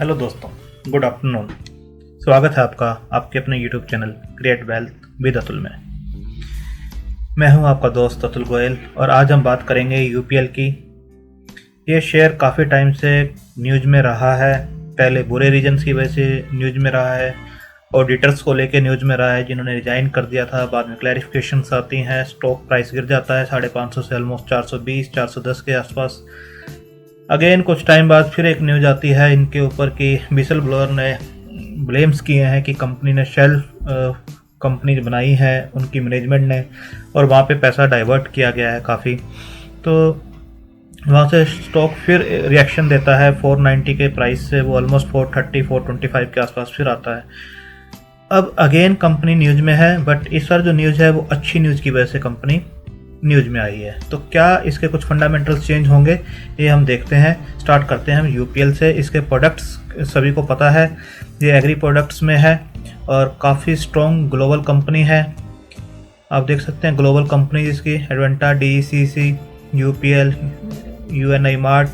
Hello दोस्तों, good afternoon. स्वागत है आपका आपके अपने YouTube channel create wealth with Atul में। मैं हूं आपका दोस्त अतुल गोयल और आज हम बात करेंगे यूपीएल की। ये शेयर काफ़ी टाइम से न्यूज में रहा है। पहले बुरे रीजन्स की वजह से न्यूज में रहा है, ऑडिटर्स को लेके न्यूज में रहा है जिन्होंने रिजाइन कर दिया था। बाद में क्लैरिफिकेशंस आती हैं, स्टॉक प्राइस गिर जाता है 550 से ऑलमोस्ट 420 410 के आसपास। अगेन कुछ टाइम बाद फिर एक न्यूज आती है इनके ऊपर कि विसल ब्लोअर ने ब्लेम्स किए हैं कि कंपनी ने शेल कंपनी बनाई है उनकी मैनेजमेंट ने, और वहाँ पे पैसा डाइवर्ट किया गया है काफ़ी। तो वहाँ से स्टॉक फिर रिएक्शन देता है 490 के प्राइस से, वो ऑलमोस्ट 430 425 के आसपास फिर आता है। अब अगेन कंपनी न्यूज में है, बट इस बार जो न्यूज़ है वो अच्छी न्यूज़ की वजह से कंपनी न्यूज में आई है। तो क्या इसके कुछ फंडामेंटल्स चेंज होंगे, ये हम देखते हैं। स्टार्ट करते हैं हम यूपीएल से। इसके प्रोडक्ट्स सभी को पता है, ये एग्री प्रोडक्ट्स में है और काफ़ी स्ट्रॉन्ग ग्लोबल कंपनी है। आप देख सकते हैं ग्लोबल कंपनी इसकी एडवेंटा, डीईसीसी, यूपीएल, यूएनआई मार्ट।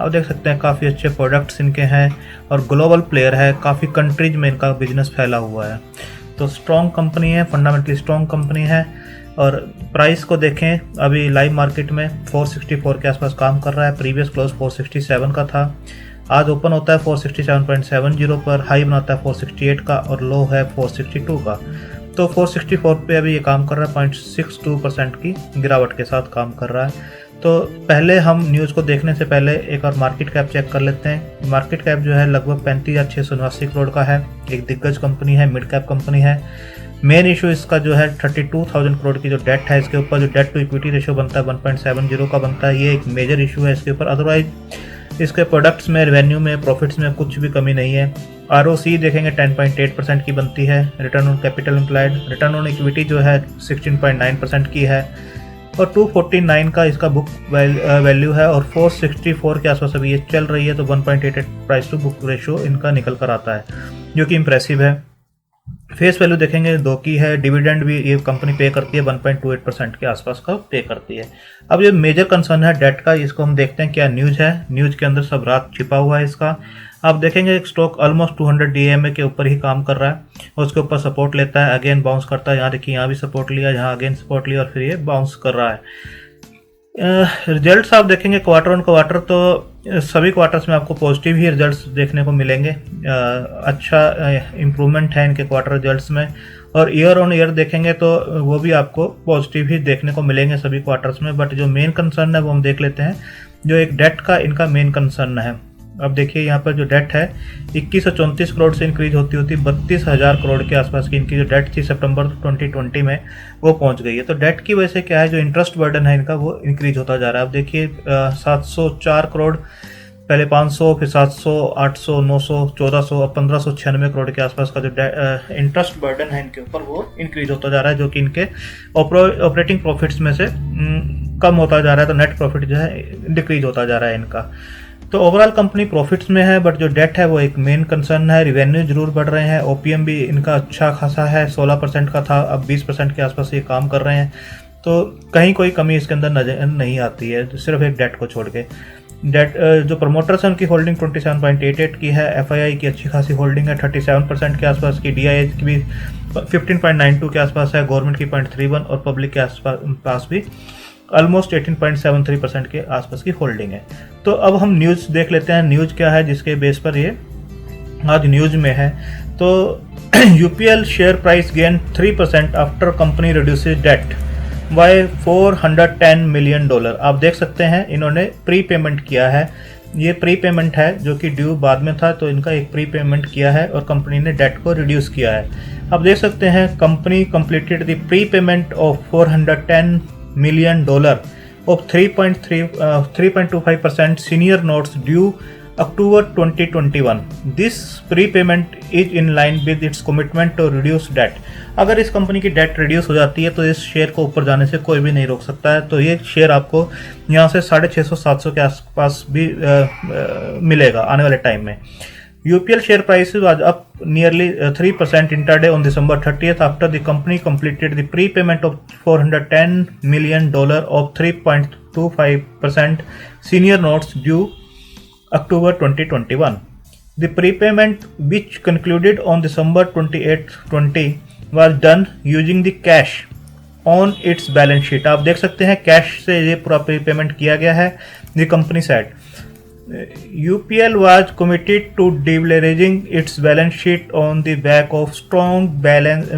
आप देख सकते हैं काफ़ी अच्छे प्रोडक्ट्स इनके हैं और ग्लोबल प्लेयर है, काफ़ी कंट्रीज में इनका बिजनेस फैला हुआ है। तो स्ट्रॉन्ग कंपनी है, फंडामेंटली स्ट्रॉन्ग कंपनी है। और प्राइस को देखें, अभी लाइव मार्केट में 464 के आसपास काम कर रहा है। प्रीवियस क्लोज 467 का था। आज ओपन होता है 467.70 पर, हाई बनाता है 468 का और लो है 462 का। तो 464 पे अभी ये काम कर रहा है, 0.62% की गिरावट के साथ काम कर रहा है। तो पहले हम न्यूज़ को देखने से पहले एक और मार्केट कैप चेक कर लेते हैं। मार्केट कैप जो है लगभग 35,689 करोड़ का है। एक दिग्गज कंपनी है, मिड कैप कंपनी है। मेन इशू इसका जो है 32,000 करोड़ की जो डेट है, इसके ऊपर जो डेट टू इक्विटी रेशियो बनता है 1.70 का बनता है। ये एक मेजर इशू है इसके ऊपर। अदरवाइज इसके प्रोडक्ट्स में, रेवेन्यू में, प्रॉफिट्स में कुछ भी कमी नहीं है। आरओसी देखेंगे 10.8% की बनती है। Return on capital employed, return on equity जो है 16.9% की है और 249 का इसका बुक वैल्यू है और 464 के आसपास अभी ये चल रही है। तो 1.88 प्राइस टू बुक रेशियो इनका निकल कर आता है, जो कि इम्प्रेसिव है। फेस वैल्यू देखेंगे 2 की है। डिविडेंड भी ये कंपनी पे करती है, 1.28% के आसपास का पे करती है। अब ये मेजर कंसर्न है डेट का, इसको हम देखते हैं क्या न्यूज़ है। न्यूज़ के अंदर सब रात छिपा हुआ है इसका। आप देखेंगे एक स्टॉक ऑलमोस्ट 200 डीएमए के ऊपर ही काम कर रहा है और उसके ऊपर सपोर्ट लेता है, अगेन बाउंस करता है। यहाँ देखिए, यहाँ भी सपोर्ट लिया, यहाँ अगेन सपोर्ट लिया और फिर ये बाउंस कर रहा है। रिजल्ट्स आप देखेंगे क्वार्टर ऑन क्वार्टर, तो सभी क्वार्टर्स में आपको पॉजिटिव ही रिजल्ट्स देखने को मिलेंगे। अच्छा इम्प्रूवमेंट है इनके क्वार्टर रिजल्ट्स में। और ईयर ऑन ईयर देखेंगे तो वो भी आपको पॉजिटिव ही देखने को मिलेंगे सभी क्वार्टर्स में। बट जो मेन कंसर्न है वो हम देख लेते हैं, जो एक डेट का इनका मेन कंसर्न है। अब देखिए यहाँ पर जो डेट है 2134 करोड़ से इंक्रीज होती होती 32,000 करोड़ के आसपास की इनकी जो डेट थी सितंबर 2020 में, वो पहुंच गई है। तो डेट की वजह से क्या है, जो इंटरेस्ट बर्डन है इनका वो इंक्रीज होता जा रहा है। अब देखिए 704 करोड़, पहले 500, फिर 700, 800, 900, 1400, अब 1596 करोड़ के आसपास का जो इंटरेस्ट बर्डन है इनके ऊपर वो इंक्रीज होता जा रहा है, जो कि इनके ऑपरेटिंग प्रॉफिट्स में से कम होता जा रहा है। तो नेट प्रॉफिट जो है डिक्रीज होता जा रहा है इनका। तो ओवरऑल कंपनी प्रॉफिट्स में है, बट जो डेट है वो एक मेन कंसर्न है। रिवेन्यू जरूर बढ़ रहे हैं, ओपीएम भी इनका अच्छा खासा है, 16% का था, अब 20% के आसपास ये काम कर रहे हैं। तो कहीं कोई कमी इसके अंदर नजर नहीं आती है, तो सिर्फ एक डेट को छोड़ के। डेट जो प्रमोटर्स है उनकी होल्डिंग 27.88 की है। एफआईआई की अच्छी खासी होल्डिंग है 37% के आसपास की। डीआईए की भी 15.92 के आसपास है, गवर्नमेंट की 0.31 और पब्लिक के पास भी ऑलमोस्ट 18.73% के आसपास की होल्डिंग है। तो अब हम न्यूज़ देख लेते हैं, न्यूज़ क्या है जिसके बेस पर ये आज न्यूज़ में है। तो UPL share price gain 3% after company reduces debt by $410 million. आप देख सकते हैं इन्होंने प्री पेमेंट किया है। ये प्री पेमेंट है जो कि ड्यू बाद में था, तो इनका एक प्री पेमेंट किया है और कंपनी ने डेट को रिड्यूस किया है। अब देख सकते हैं company completed the pre payment of $410 million of 3.25% senior notes due October 2021. This prepayment is in line with its commitment to reduce debt. अगर इस कंपनी की डेट रिड्यूस हो जाती है तो इस शेयर को ऊपर जाने से कोई भी नहीं रोक सकता है। तो ये शेयर आपको यहाँ से 650-700 के आसपास भी मिलेगा आने वाले टाइम में। UPL share price was up nearly 3% intraday on December 30th after the company completed the prepayment of $410 million of 3.25% senior notes due October 2021. The prepayment, which concluded on December 28, 20, was done using the cash on its balance sheet. आप देख सकते हैं cash से ये पूरा prepayment किया गया है. The company said UPL was committed to deleveraging its balance sheet on the back of strong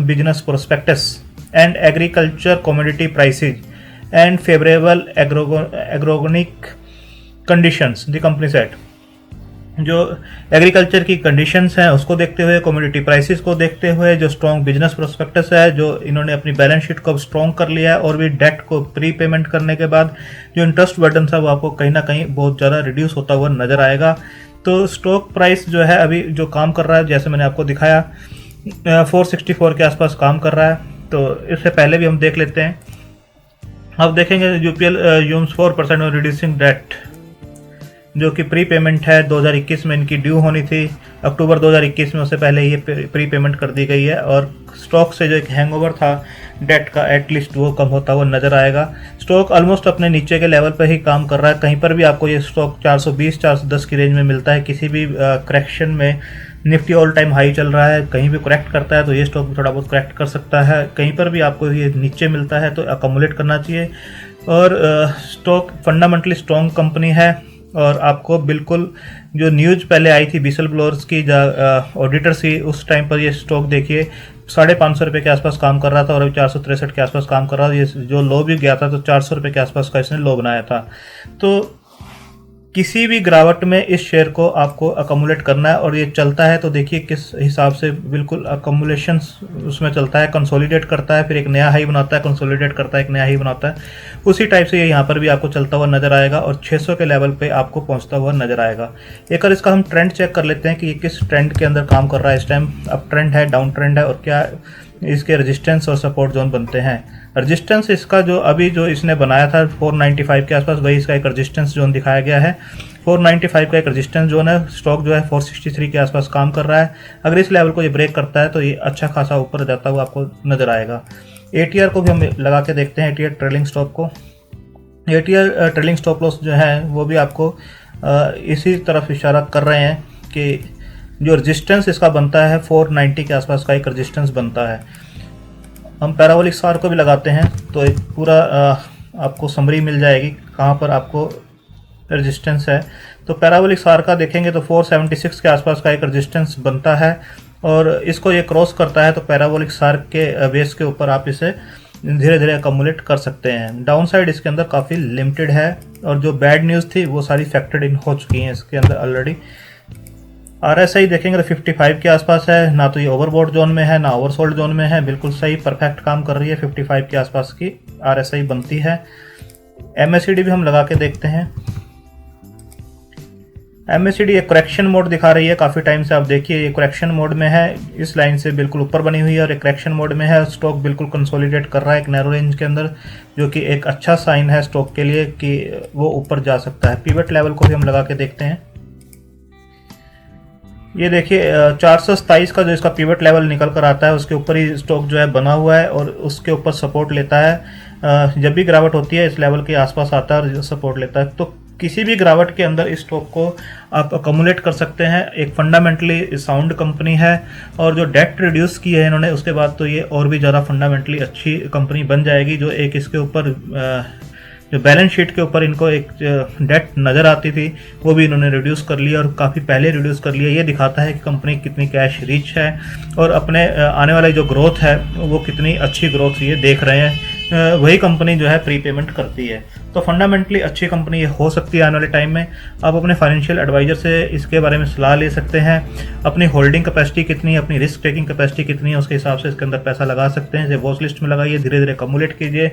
business prospectus and agriculture commodity prices and favorable agronomic conditions. The company said जो agriculture की conditions हैं उसको देखते हुए, commodity prices को देखते हुए, जो स्ट्रॉन्ग बिजनेस प्रोस्पेक्टस है, जो इन्होंने अपनी बैलेंस शीट को स्ट्रॉन्ग कर लिया है और भी डेट को प्री पेमेंट करने के बाद जो इंटरेस्ट बर्डन है वो आपको कहीं ना कहीं बहुत ज़्यादा रिड्यूस होता हुआ नज़र आएगा. तो स्टॉक प्राइस जो है अभी जो काम कर रहा है, जैसे मैंने आपको दिखाया 464 के आसपास काम कर रहा है. तो इससे पहले भी हम देख लेते हैं. अब देखेंगे UPL यूम्स 4% और रिड्यूसिंग डेट, जो कि प्री पेमेंट है 2021 में इनकी ड्यू होनी थी. अक्टूबर 2021 में उससे पहले ये प्री पेमेंट कर दी गई है और स्टॉक से जो एक हैंगओवर था डेट का एटलीस्ट वो कम होता हुआ नज़र आएगा. स्टॉक ऑलमोस्ट अपने नीचे के लेवल पर ही काम कर रहा है. कहीं पर भी आपको ये स्टॉक 420-410 की रेंज में मिलता है. किसी भी करेक्शन में निफ्टी ऑल टाइम हाई चल रहा है, कहीं भी करेक्ट करता है तो ये स्टॉक थोड़ा बहुत करेक्ट कर सकता है. कहीं पर भी आपको ये नीचे मिलता है तो अकोमुलेट करना चाहिए. और स्टॉक फंडामेंटली स्ट्रॉन्ग कंपनी है और आपको बिल्कुल जो न्यूज़ पहले आई थी बिसल ब्लोअर्स की ऑडिटर्स की, उस टाइम पर ये स्टॉक देखिए 550 रुपये के आसपास काम कर रहा था और अभी 463 के आसपास काम कर रहा था. ये जो लो भी गया था तो 400 रुपये के आसपास का इसने लो बनाया था. तो किसी भी गिरावट में इस शेयर को आपको अकोमुलेट करना है और ये चलता है तो देखिए किस हिसाब से बिल्कुल अकोमुलेशन उसमें चलता है. कंसोलिडेट करता है, फिर एक नया हाई बनाता है, कंसोलिडेट करता है, एक नया हाई बनाता है. उसी टाइप से ये यहाँ पर भी आपको चलता हुआ नज़र आएगा और 600 के लेवल पे आपको पहुँचता हुआ नज़र आएगा. एक और इसका हम ट्रेंड चेक कर लेते हैं कि ये किस ट्रेंड के अंदर काम कर रहा है इस टाइम. अप ट्रेंड है, डाउन ट्रेंड है और क्या इसके रेजिस्टेंस और सपोर्ट जोन बनते हैं. रेजिस्टेंस इसका जो अभी जो इसने बनाया था 495 के आसपास, वही इसका एक रेजिस्टेंस जोन दिखाया गया है. 495 का एक रेजिस्टेंस जोन है. स्टॉक जो है 463 के आसपास काम कर रहा है. अगर इस लेवल को ये ब्रेक करता है तो ये अच्छा खासा ऊपर जाता हुआ आपको नज़र आएगा. ATR को भी हम लगा के देखते हैं, ATR ट्रेलिंग स्टॉप को. ATR ट्रेलिंग स्टॉप लॉस जो है वो भी आपको इसी तरफ इशारा कर रहे हैं कि जो रेजिस्टेंस इसका बनता है 490 के आसपास का एक रेजिस्टेंस बनता है. हम पैराबोलिक सार को भी लगाते हैं तो एक पूरा आपको समरी मिल जाएगी कहाँ पर आपको रेजिस्टेंस है. तो पैराबोलिक सार का देखेंगे तो 476 के आसपास का एक रेजिस्टेंस बनता है और इसको ये क्रॉस करता है तो पैराबोलिक सार के बेस के ऊपर आप इसे धीरे धीरे अकोमुलेट कर सकते हैं. डाउन साइड इसके अंदर काफ़ी लिमिटेड है और जो बैड न्यूज़ थी वो सारी फैक्टर्ड इन हो चुकी हैं इसके अंदर ऑलरेडी. RSI देखेंगे तो 55 के आसपास है. ना तो ये ओवरबॉट जोन में है ना ओवरसोल्ड जोन में है. बिल्कुल सही परफेक्ट काम कर रही है. 55 के आसपास की RSI बनती है. MACD भी हम लगा के देखते हैं. MACD एक करेक्शन मोड दिखा रही है. काफ़ी टाइम से आप देखिए ये करेक्शन मोड में है. इस लाइन से बिल्कुल ऊपर बनी हुई है और एक करेक्शन मोड में है. स्टॉक बिल्कुल कंसोलिडेट कर रहा है एक नैरो रेंज के अंदर, जो कि एक अच्छा साइन है स्टॉक के लिए कि वो ऊपर जा सकता है. पिवट लेवल को भी हम लगा के देखते हैं. ये देखिए 427 का जो इसका पिवट लेवल निकल कर आता है उसके ऊपर ही स्टॉक जो है बना हुआ है और उसके ऊपर सपोर्ट लेता है. जब भी गिरावट होती है इस लेवल के आसपास आता है और सपोर्ट लेता है. तो किसी भी गिरावट के अंदर इस स्टॉक को आप अकोमुलेट कर सकते हैं. एक फंडामेंटली साउंड कंपनी है और जो डेट रिड्यूस की है इन्होंने उसके बाद तो ये और भी ज़्यादा फंडामेंटली अच्छी कंपनी बन जाएगी. जो एक इसके ऊपर जो बैलेंस शीट के ऊपर इनको एक डेट नज़र आती थी वो भी इन्होंने रिड्यूस कर लिया और काफ़ी पहले रिड्यूस कर लिया. ये दिखाता है कि कंपनी कितनी कैश रिच है और अपने आने वाली जो ग्रोथ है वो कितनी अच्छी ग्रोथ ये देख रहे हैं. वही कंपनी जो है प्री पेमेंट करती है. तो फंडामेंटली अच्छी कंपनी ये हो सकती है आने वाले टाइम में. आप अपने फाइनेंशियल एडवाइजर से इसके बारे में सलाह ले सकते हैं. अपनी होल्डिंग कैपेसिटी कितनी है, अपनी रिस्क टेकिंग कैपेसिटी कितनी है, उसके हिसाब से इसके अंदर पैसा लगा सकते हैं. इसे वॉच लिस्ट में लगाइए, धीरे धीरे अकोमुलेट कीजिए.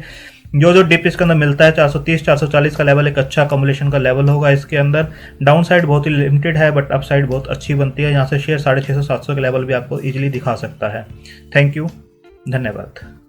जो डिप इसके अंदर मिलता है 430-440 का लेवल एक अच्छा अकोमुलेशन का लेवल होगा. इसके अंदर डाउन साइड बहुत ही लिमिटेड है बट अप साइड बहुत अच्छी बनती है. यहाँ से शेयर 650-700 के लेवल भी आपको इजीली दिखा सकता है. थैंक यू, धन्यवाद.